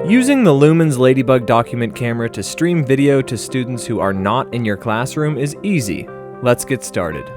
Using the Lumens Ladibug document camera to stream video to students who are not in your classroom is easy. Let's get started.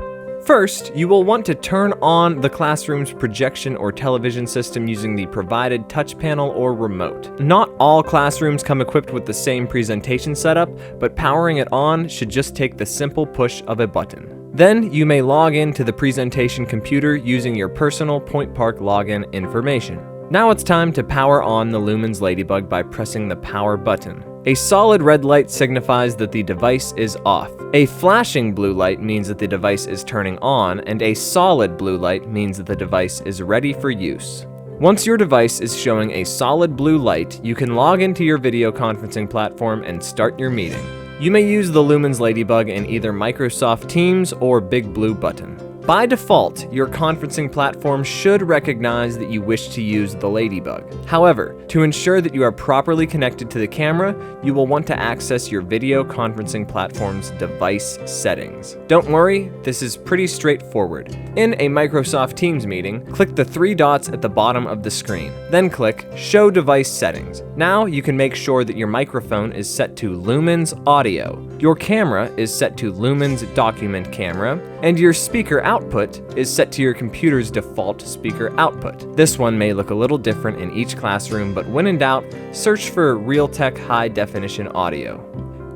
First, you will want to turn on the classroom's projection or television system using the provided touch panel or remote. Not all classrooms come equipped with the same presentation setup, but powering it on should just take the simple push of a button. Then you may log into the presentation computer using your personal Point Park login information. Now it's time to power on the Lumens Ladibug by pressing the power button. A solid red light signifies that the device is off. A flashing blue light means that the device is turning on, and a solid blue light means that the device is ready for use. Once your device is showing a solid blue light, you can log into your video conferencing platform and start your meeting. You may use the Lumens Ladibug in either Microsoft Teams or Big Blue Button. By default, your conferencing platform should recognize that you wish to use the Ladibug. However, to ensure that you are properly connected to the camera, you will want to access your video conferencing platform's device settings. Don't worry, this is pretty straightforward. In a Microsoft Teams meeting, click the three dots at the bottom of the screen. Then click Show Device Settings. Now you can make sure that your microphone is set to Lumens Audio, your camera is set to Lumens Document Camera, and your speaker output is set to your computer's default speaker output. This one may look a little different in each classroom, but when in doubt, search for Realtek High Definition Audio.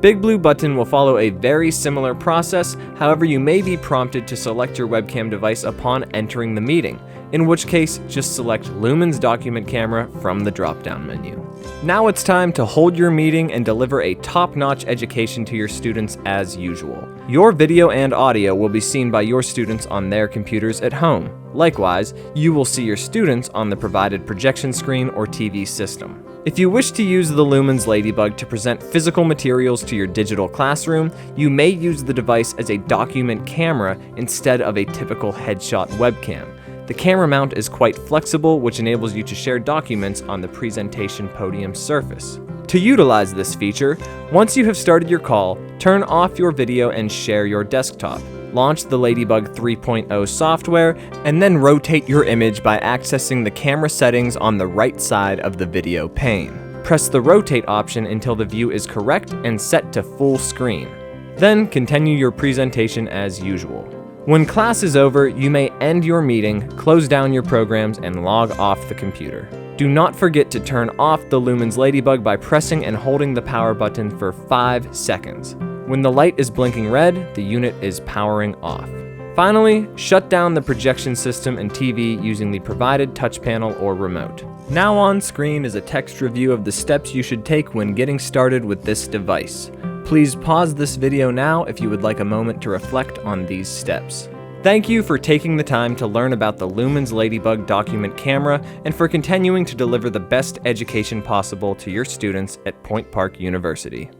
Big Blue Button will follow a very similar process, however you may be prompted to select your webcam device upon entering the meeting, in which case just select Lumens Document Camera from the drop-down menu. Now it's time to hold your meeting and deliver a top-notch education to your students as usual. Your video and audio will be seen by your students on their computers at home. Likewise, you will see your students on the provided projection screen or TV system. If you wish to use the Lumens Ladibug to present physical materials to your digital classroom, you may use the device as a document camera instead of a typical headshot webcam. The camera mount is quite flexible, which enables you to share documents on the presentation podium surface. To utilize this feature, once you have started your call, turn off your video and share your desktop. Launch the Ladibug 3.0 software, and then rotate your image by accessing the camera settings on the right side of the video pane. Press the rotate option until the view is correct and set to full screen. Then continue your presentation as usual. When class is over, you may end your meeting, close down your programs, and log off the computer. Do not forget to turn off the Lumens Ladibug by pressing and holding the power button for 5 seconds. When the light is blinking red, the unit is powering off. Finally, shut down the projection system and TV using the provided touch panel or remote. Now on screen is a text review of the steps you should take when getting started with this device. Please pause this video now if you would like a moment to reflect on these steps. Thank you for taking the time to learn about the Lumens Ladibug document camera and for continuing to deliver the best education possible to your students at Point Park University.